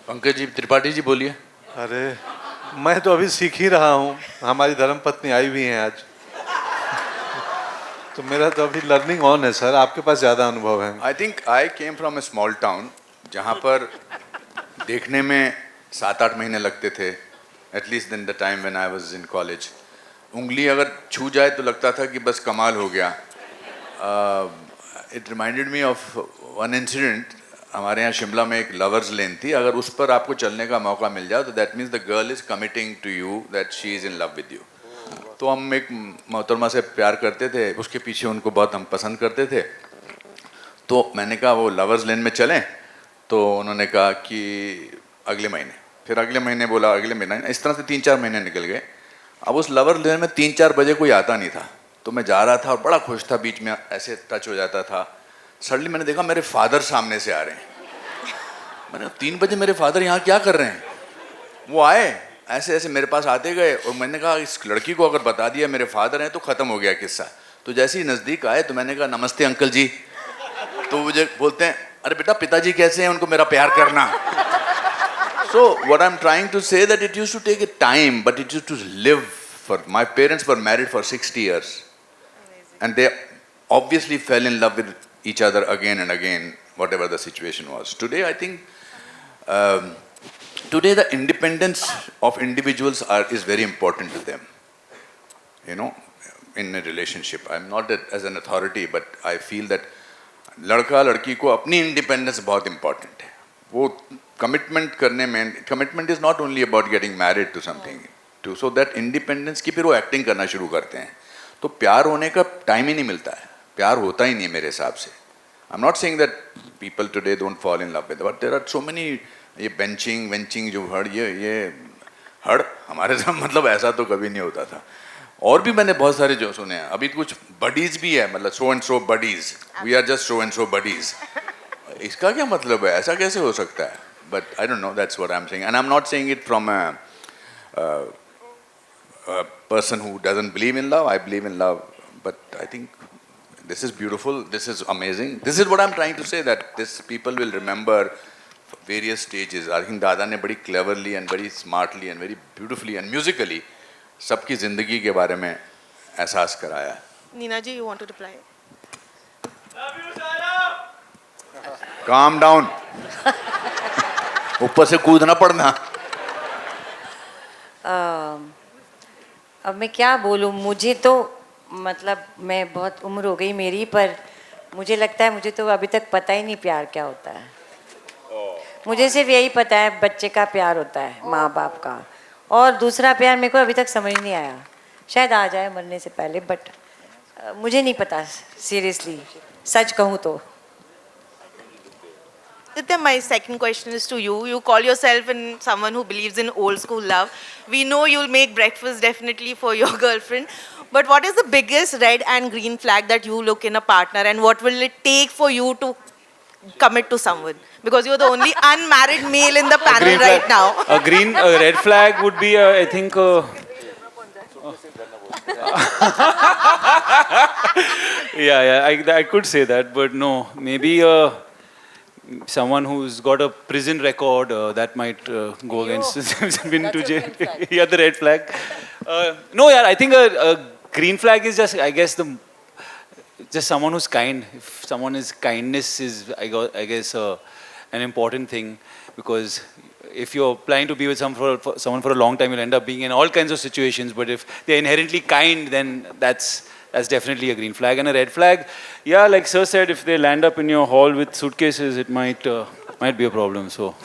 Pankaj ji, Tripathi ji बोलिए. अरे मैं तो अभी सीख ही रहा हूँ. हमारी धर्मपत्नी आई हुई हैं आज, तो मेरा तो अभी लर्निंग ऑन है सर. आपके पास ज़्यादा अनुभव है. I think I came from A small town जहाँ पर देखने में 7-8 महीने लगते थे, at least in the time when I was in college. उंगली अगर छू जाए तो लगता था कि बस कमाल हो गया. It reminded me of one incident. हमारे यहाँ शिमला में एक लवर्स लेन थी. अगर उस पर आपको चलने का मौका मिल जाए तो that means the girl is committing to you that she is in love with you. तो हम एक मोहतरमा से प्यार करते थे, उसके पीछे उनको बहुत हम पसंद करते थे. तो मैंने कहा वो लवर्स लेन में चलें, तो उन्होंने कहा कि अगले महीने. फिर अगले महीने बोला अगले महीने. इस तरह से 3-4 महीने निकल गए. अब उस लवर्स लेन में 3-4 बजे कोई आता नहीं था, तो मैं जा रहा था और बड़ा खुश था. बीच में ऐसे टच हो जाता था. सडनली मैंने देखा मेरे फादर सामने से आ रहे हैं. मैंने 3 बजे मेरे फादर यहाँ क्या कर रहे हैं. वो आए ऐसे ऐसे मेरे पास आते गए, और मैंने कहा इस लड़की को अगर बता दिया मेरे फादर हैं तो ख़त्म हो गया किस्सा. तो जैसे ही नज़दीक आए तो मैंने कहा नमस्ते अंकल जी. तो मुझे बोलते हैं अरे बेटा पिताजी कैसे हैं, उनको मेरा प्यार करना. So what I am trying to say that it used to take a time but it used to live my parents were married for 60 years. And they obviously fell in love with each other again and again, whatever the situation was. Today, I think, today the independence of individuals is very important to them. You know, in a relationship. I'm not as an authority, but I feel that लड़का लड़की को अपनी independence बहुत important है. वो commitment करने में, commitment is not only about getting married to something, so that independence की फिर वो acting करना शुरू करते हैं. तो प्यार होने का time ही नहीं मिलता है. प्यार होता ही नहीं मेरे हिसाब से. I'm not saying that people today don't fall in love with, but there are so many ये benching जो हड़ ये हड़ हमारे साथ मतलब ऐसा तो कभी नहीं होता था. और भी मैंने बहुत सारे जो सुने हैं. अभी कुछ buddies भी है, मतलब so and so buddies. We are just so and so buddies. इसका क्या मतलब है? ऐसा कैसे हो सकता है? But I don't know. That's what I'm saying, and I'm not saying it from a person who doesn't believe in love. I believe in love, but I think this is beautiful. This is amazing. This is what I'm trying to say, that this people will remember various stages. I think दादा ने बड़ी cleverly and very smartly and very beautifully and musically सबकी जिंदगी के बारे में एहसास कराया. Nina ji, you want to reply? Calm down. ऊपर से कूदना पड़ना. अब मैं क्या बोलूँ, मुझे तो मतलब मैं बहुत उम्र हो गई मेरी, पर मुझे लगता है मुझे तो अभी तक पता ही नहीं प्यार क्या होता है. मुझे सिर्फ यही पता है बच्चे का प्यार होता है, माँ बाप का, और दूसरा प्यार मेरे को अभी तक समझ नहीं आया. शायद आ जाए मरने से पहले, बट मुझे नहीं पता सीरियसली, सच कहूँ तो. Aditya, my second question is to you. You call yourself someone who believes in old school love. We know you'll make breakfast definitely for your girlfriend. But what is the biggest red and green flag that you look in a partner, and what will it take for you to commit to someone? Because you're the only unmarried male in the panel right now. A red flag would be, I think. I could say that, but no, maybe someone who's got a prison record that might go against. Been to jail. Yeah, the red flag. No, yeah, I think a green flag is just, I guess, just someone who's kind. If someone is kindness is, I guess, an important thing, because if you're planning to be with someone for a long time, you'll end up being in all kinds of situations. But if they're inherently kind, then that's definitely a green flag. And a red flag, yeah, like Sir said, if they land up in your hall with suitcases, it might be a problem. So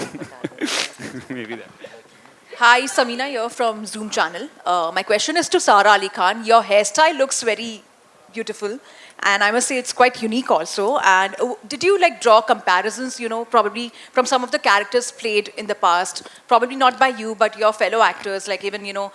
maybe that. Hi, Samina here from Zoom channel. My question is to Sara Ali Khan. Your hairstyle looks very beautiful, and I must say it's quite unique also. And did you like draw comparisons, you know, probably from some of the characters played in the past, probably not by you, but your fellow actors, like even, you know,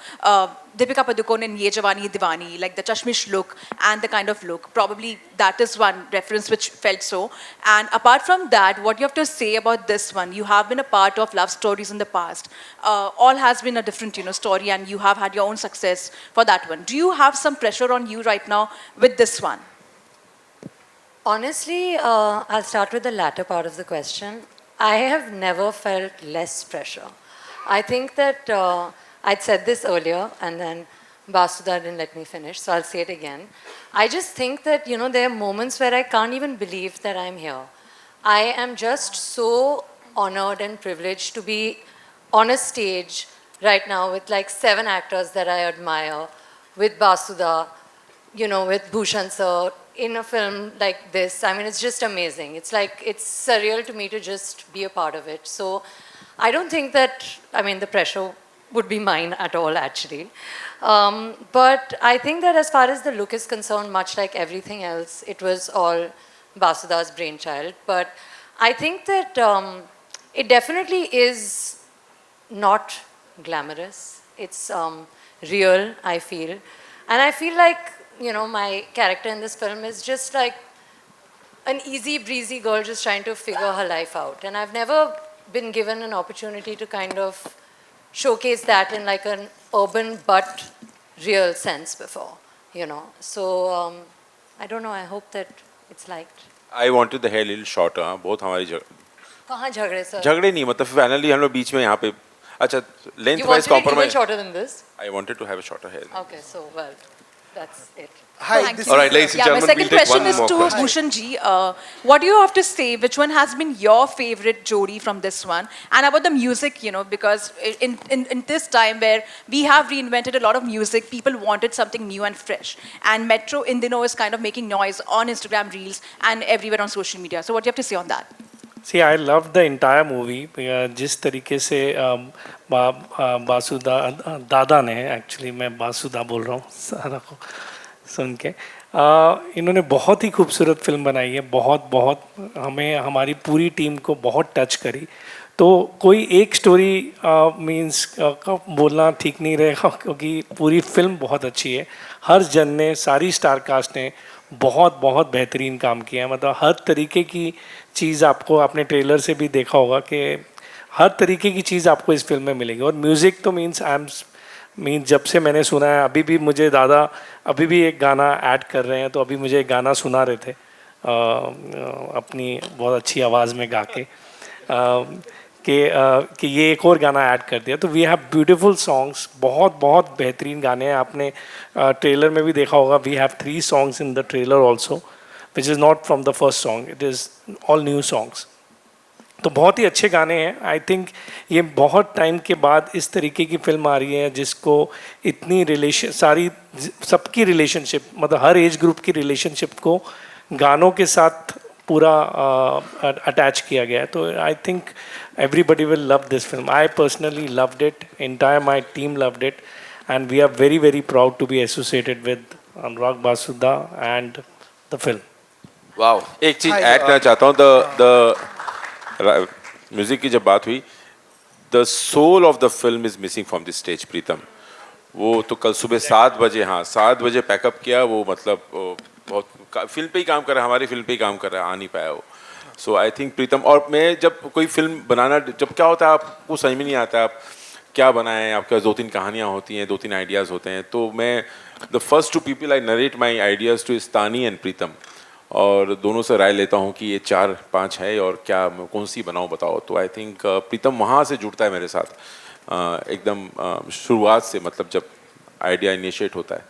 Deepika Padukone in Ye Jawani Hai Diwani, like the chashmish look and the kind of look. Probably that is one reference which felt so. And apart from that, what you have to say about this one? You have been a part of love stories in the past. All has been a different, you know, story, and you have had your own success for that one. Do you have some pressure on you right now with this one? Honestly, I'll start with the latter part of the question. I have never felt less pressure. I think that I'd said this earlier, and then Basudha didn't let me finish, so I'll say it again. I just think that, you know, there are moments where I can't even believe that I'm here. I am just so honored and privileged to be on a stage right now with like 7 actors that I admire, with Basudha, you know, with Bhushan sir, in a film like this. I mean, it's just amazing. It's like, it's surreal to me to just be a part of it. So I don't think that, I mean, the pressure would be mine at all, actually. But I think that as far as the look is concerned, much like everything else, it was all Basuda's brainchild. But I think that it definitely is not glamorous. It's real, I feel. And I feel like, you know, my character in this film is just like an easy breezy girl just trying to figure her life out. And I've never been given an opportunity to kind of showcase that in like an urban but real sense before, you know. So I don't know, I hope that it's liked. I wanted the hair a little shorter. बहुत हमारी कहाँ झगड़े सर? झगड़े नहीं, मतलब फाइनली हम लोग बीच में यहाँ पे अच्छा, length You wise wanted it even compromise. shorter than this? I wanted to have a shorter hair. Okay, so well, that's it. Hi, Thank All right, ladies and yeah, my gentlemen, second we'll take question one is more to question. Bhushan ji. What do you have to say? Which one has been your favorite Jodi from this one? And about the music, you know, because in this time where we have reinvented a lot of music, people wanted something new and fresh. And Metro in Dino is kind of making noise on Instagram Reels and everywhere on social media. So what do you have to say on that? See, I loved the entire movie. जिस तरीके से बासुदा दादा ने, एक्चुअली मैं बासुदा बोल रहा हूँ सारा को सुन के, इन्होंने बहुत ही खूबसूरत फिल्म बनाई है. बहुत बहुत हमें, हमारी पूरी टीम को बहुत टच करी. तो कोई एक स्टोरी मींस का बोलना ठीक नहीं रहेगा, क्योंकि पूरी फिल्म बहुत अच्छी है. हर जन ने, सारी स्टार कास्ट ने बहुत बहुत बेहतरीन काम किया है. मतलब हर तरीके की चीज़ आपको, आपने ट्रेलर से भी देखा होगा कि हर तरीके की चीज़ आपको इस फिल्म में मिलेगी. और म्यूज़िक तो मीन्स जब से मैंने सुना है, अभी भी मुझे दादा अभी भी एक गाना ऐड कर रहे हैं, तो अभी मुझे एक गाना सुना रहे थे अपनी बहुत अच्छी आवाज़ में गा के कि ये एक और गाना ऐड कर दिया. तो वी हैव ब्यूटीफुल सॉन्ग्स, बहुत बहुत बेहतरीन गाने हैं. आपने ट्रेलर में भी देखा होगा, we have 3 songs in the trailer also, which is not from the first song, it is all new songs. तो बहुत ही अच्छे गाने हैं. आई थिंक ये बहुत टाइम के बाद इस तरीके की फिल्म आ रही है जिसको इतनी सबकी रिलेशनशिप, मतलब हर एज ग्रुप की रिलेशनशिप को गानों के साथ पूरा अटैच किया गया है. तो I think everybody will love this film. I personally loved it, entire my team loved it, and we are very very proud to be associated with Anurag Basuda and the film. Wow, एक चीज ऐड करना चाहता हूँ. द म्यूजिक की जब बात हुई, the soul of the film is missing from this stage. Pritam, वो तो कल सुबह 7 बजे, हाँ 7 बजे पैकअप किया. वो मतलब बहुत फिल्म पे ही काम कर रहा है, हमारी फिल्म पे ही काम कर रहा है, आ नहीं पाया वो. सो आई थिंक प्रीतम, और मैं जब कोई फिल्म बनाना, जब क्या होता है आपको समझ में नहीं आता आप क्या बनाएं, आपके पास 2-3 कहानियाँ होती हैं, 2-3 आइडियाज़ होते हैं. तो मैं the first 2 people I narrate my ideas two is तानी एंड प्रीतम, और दोनों से राय लेता हूँ कि ये 4-5 है और क्या कौन सी बनाऊँ बताओ. तो आई थिंक प्रीतम वहाँ से जुड़ता है मेरे साथ एकदम शुरुआत से, मतलब जब आइडिया इनिशिएट होता है.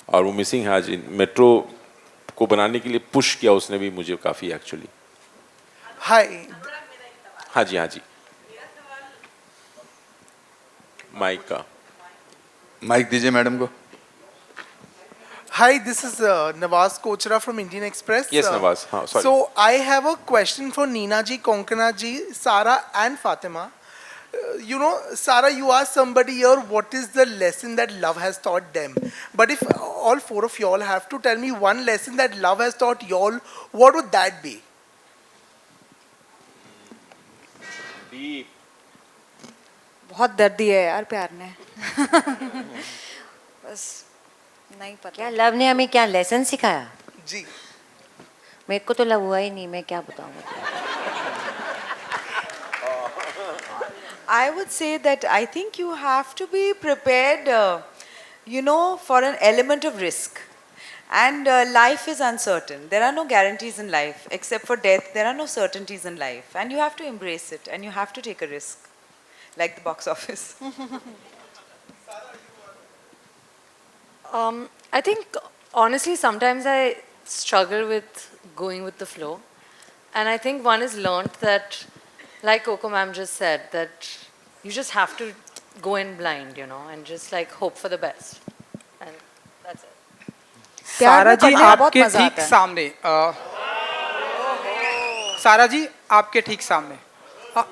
और वो मिसिंग है आज. मेट्रो को बनाने के लिए पुश किया उसने भी मुझे काफ़ी एक्चुअली. हाय. हाँ जी, हाँ जी. माइक दीजिए मैडम को. Hi, this is Nawaz Kochra from Indian Express. Yes, Nawaz. Sorry. So I have a question for Neena ji, Konkana ji, Sara and Fatima. You know, Sara, you asked somebody here what is the lesson that love has taught them. But if all 4 of y'all have to tell me one lesson that love has taught y'all, what would that be? बहुत दर्द दिया है यार प्यार ने. बस नहीं पता. क्या लव ने हमें क्या लेसन सिखाया? जी. मेरे को तो लव हुआ ही नहीं, मैं क्या बताऊँ. I would say that I think you have to be prepared, you know, for an element of risk. And life is uncertain. There are no guarantees in life. Except for death, there are no certainties in life. And you have to embrace it. And you have to take a risk. Like the box office. I think, honestly, sometimes I struggle with going with the flow. And I think one is learnt that, like Coco ma'am just said, that you just have to go in blind, you know, and just like hope for the best. And that's it. सारा जी आपके ठीक सामने, सारा जी आपके ठीक सामने.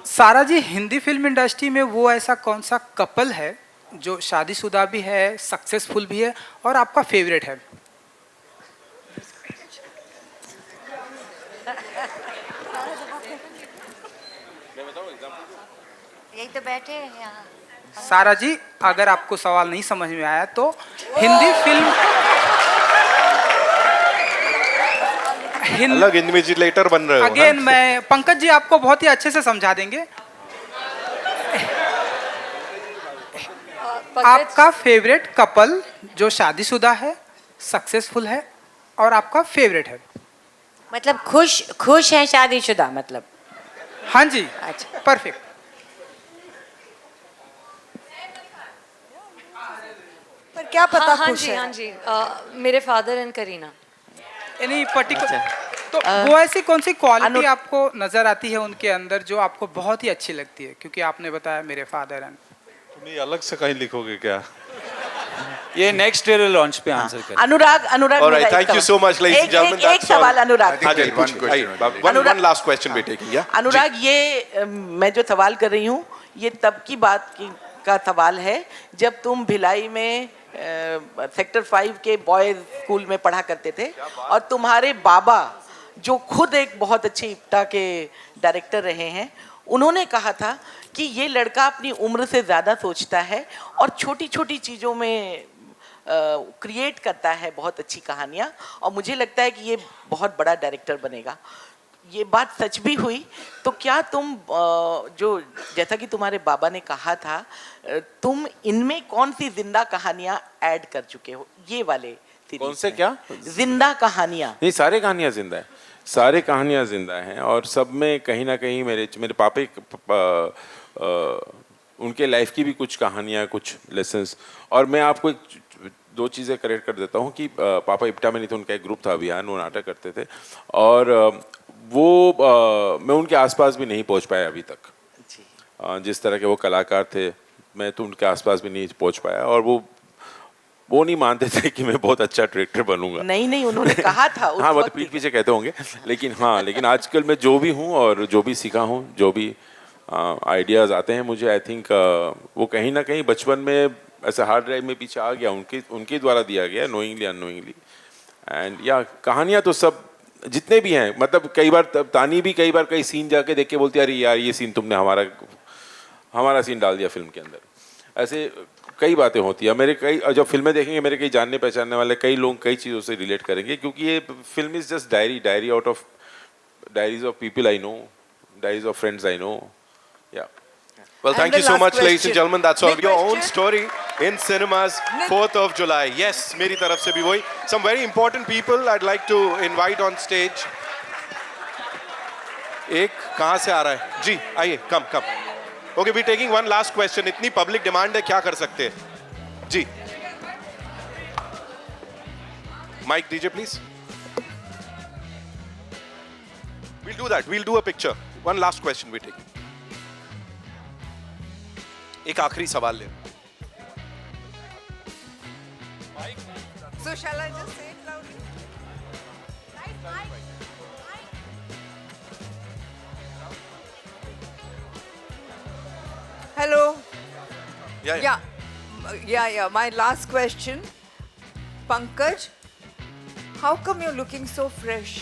सारा जी, हिंदी फिल्म इंडस्ट्री में वो ऐसा कौन सा कपल है जो शादीशुदा भी है, सक्सेसफुल भी है और आपका फेवरेट है? यही तो बैठे हैं यहाँ. सारा जी, अगर आपको सवाल नहीं समझ में आया तो हिंदी फिल्म अलग इन्विजिलेटर बन रहे हो. अगेन मैं, पंकज जी आपको बहुत ही अच्छे से समझा देंगे. आपका फेवरेट कपल जो शादीशुदा है, सक्सेसफुल है और आपका फेवरेट है. मतलब खुश है शादीशुदा मतलब. हाँ जी. अच्छा, परफेक्ट. क्या पता हाँ खुश जी, है? हाँ जी, मेरे फादर एंड करीना। यानी पर्टिकुलर तो वो ऐसी कौन सी क्वालिटी आपको नजर आती है उनके अंदर जो आपको बहुत ही अच्छी लगती है? क्योंकि आपने बताया मेरे फादर एंड, तुम ये अलग से कहीं लिखोगे क्या? ये नेक्स्ट ट्रेलर लॉन्च पे आंसर करें। अनुराग All right, thank you so much, ladies and gentlemen. एक सवाल अनुराग। हाँ जी, one last question we're taking, yeah? अनुराग, ये मैं जो सवाल कर रही हूँ ये तब की बात का सवाल है जब तुम भिलाई में सेक्टर 5 के बॉयज स्कूल में पढ़ा करते थे और तुम्हारे बाबा जो खुद एक बहुत अच्छे इप्टा के डायरेक्टर रहे हैं, उन्होंने कहा था कि ये लड़का अपनी उम्र से ज़्यादा सोचता है और छोटी छोटी चीज़ों में क्रिएट करता है बहुत अच्छी कहानियाँ, और मुझे लगता है कि ये बहुत बड़ा डायरेक्टर बनेगा। ये बात सच भी हुई तो क्या तुम जो जैसा कि तुम्हारे बाबा ने कहा था, तुम इनमें कौन सी जिंदा कहानियाँ ऐड कर चुके हो ये वाले सीरीज कौन से क्या जिंदा कहानियाँ? नहीं, सारे कहानियाँ जिंदा है, सारे कहानियाँ जिंदा हैं और सब में कहीं ना कहीं मेरे पापा उनके लाइफ की भी कुछ कहानियाँ, कुछ लेसन्स। और मैं आपको दो चीज़ें करेक्ट कर देता हूँ कि पापा इप्टा में नहीं थे, उनका एक ग्रुप था अभियान, वो नाटक करते थे और वो मैं उनके आसपास भी नहीं पहुँच पाया अभी तक। जिस तरह के वो कलाकार थे मैं तो उनके आसपास भी नहीं पहुँच पाया और वो नहीं मानते थे कि मैं बहुत अच्छा डायरेक्टर बनूंगा। नहीं, उन्होंने कहा था उस हाँ, वो तो वक्त पीठ पीछे कहते होंगे, लेकिन आजकल मैं जो भी हूँ और जो भी सीखा हूँ, जो भी आइडियाज़ आते हैं मुझे, आई थिंक वो कहीं ना कहीं बचपन में ऐसा हार्ड ड्राइव में पीछे आ गया, उनके द्वारा दिया गया, नोइंगली अननोइंगली। एंड या कहानियाँ तो सब जितने भी हैं, मतलब कई बार तानी भी कई बार कई सीन जाके देख के बोलती है अरे यार ये सीन तुमने हमारा सीन डाल दिया फिल्म के अंदर। ऐसे कई बातें होती है। मेरे कई जब फिल्में देखेंगे मेरे कई जानने पहचानने वाले कई लोग कई चीज़ों से रिलेट करेंगे, क्योंकि ये film is just diary out of diaries of people I know, diaries of friends I know. या Well, thank you so much, ladies and gentlemen. That's all. Your own story in cinemas, 4th of July. Yes, मेरी तरफ से भी वही. Some very important people I'd like to invite on stage. एक कहाँ से आ रहा है? जी, आइए, come. Okay, we're taking one last question. इतनी public demand है, क्या कर सकते हैं? जी. Mic DJ, please. We'll do that. We'll do a picture. One last question we're taking. एक आखिरी सवाल ले। So shall I just say it loudly? Hello. Yeah. My last question, Pankaj, how come you're looking so fresh?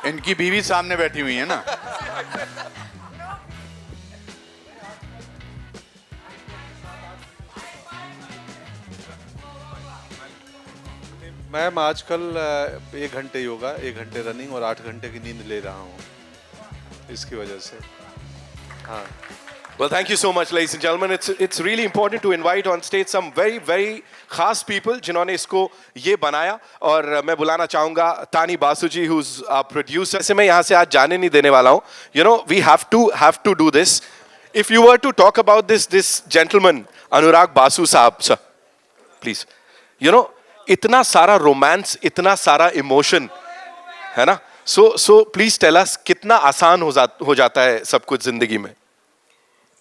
इनकी बीवी सामने बैठी हुई है ना। मैम आजकल 1 घंटे योगा, 1 घंटे रनिंग और 8 घंटे की नींद ले रहा हूँ, इसकी वजह से। हाँ। Well, thank you so much, ladies and gentlemen. It's really important to invite on stage some very खास people जिन्होंने इसको ये बनाया, और मैं बुलाना चाहूँगा तानी बासु जी, who's our producer. ऐसे मैं यहाँ से आज जाने नहीं देने वाला हूँ. You know, we have to do this. If you were to talk about this gentleman, Anurag Basu साहब, sir, please. You know, इतना सारा रोमांस, इतना सारा इमोशन है ना, सो प्लीज टेल अस कितना आसान हो जाता है सब कुछ जिंदगी में?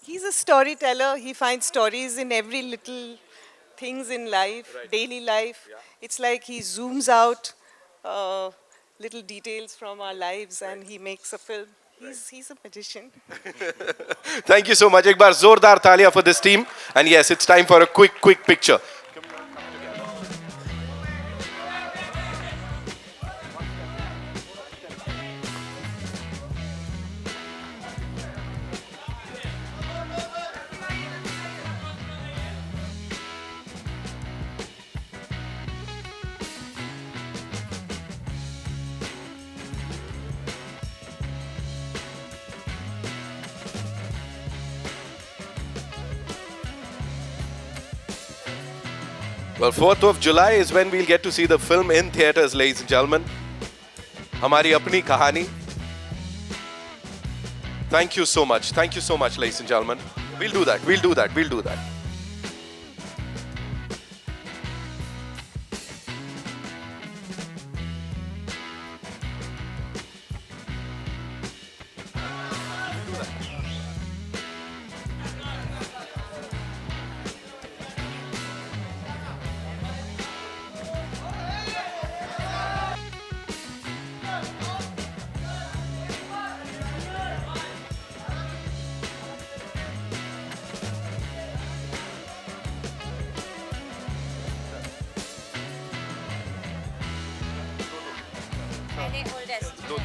He's a storyteller. He finds stories in every little things in life, daily life. It's like he zooms out little details from our lives and he makes a film. He's a magician. Thank you so much. एक बार जोरदार तालियां for this team. And yes, it's time for a quick picture. Well, 4th of July is when we'll get to see the film in theaters, ladies and gentlemen. हमारी अपनी कहानी. Thank you so much. Thank you so much, ladies and gentlemen. We'll do that. मैंने oldest. दो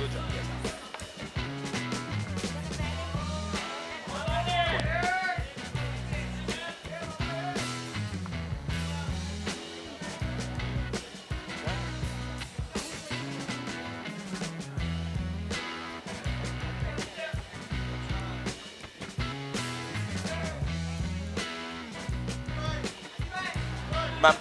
मैम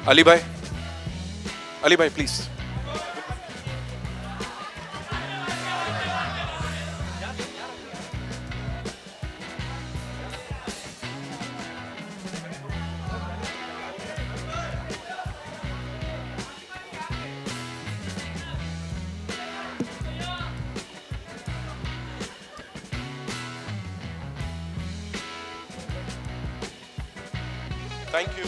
अली भाई please thank you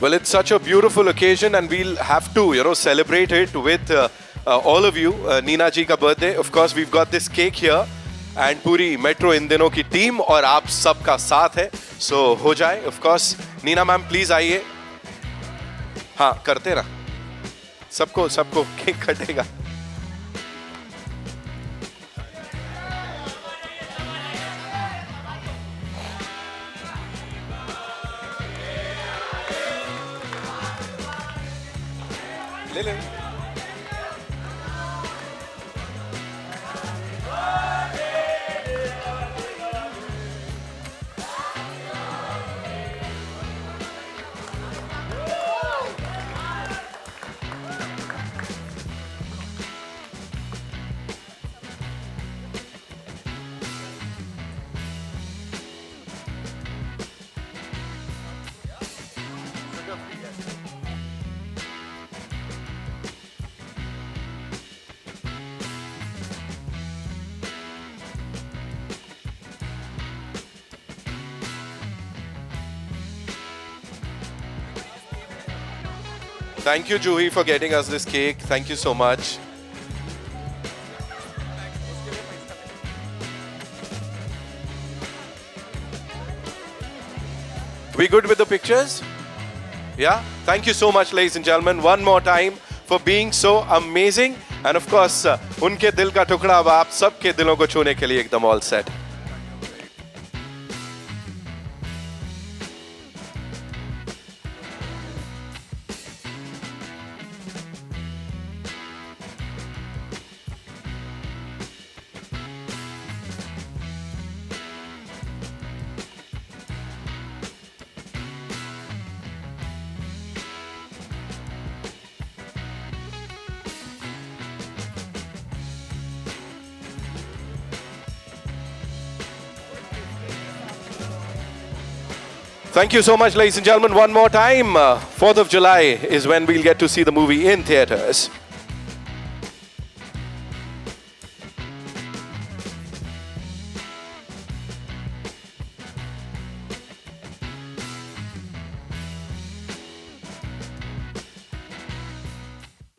Well, it's such a beautiful occasion, and we'll have to, celebrate it with all of you. Neena ji ka birthday. Of course, we've got this cake here, and पूरी मेट्रो इन दिनों की टीम और आप सबका साथ है. So हो जाए. Of course, Neena ma'am please आइए. हाँ करते ना. सबको केक कटेगा. ले. Thank you, Juhi, for getting us this cake. Thank you so much. We good with the pictures? Yeah? Thank you so much, ladies and gentlemen, one more time for being so amazing. And of course, उनके दिल का टुकड़ा अब आप सबके दिलों को छूने के लिए एकदम all set. Thank you so much, ladies and gentlemen. One more time, 4th of July is when we'll get to see the movie in theaters.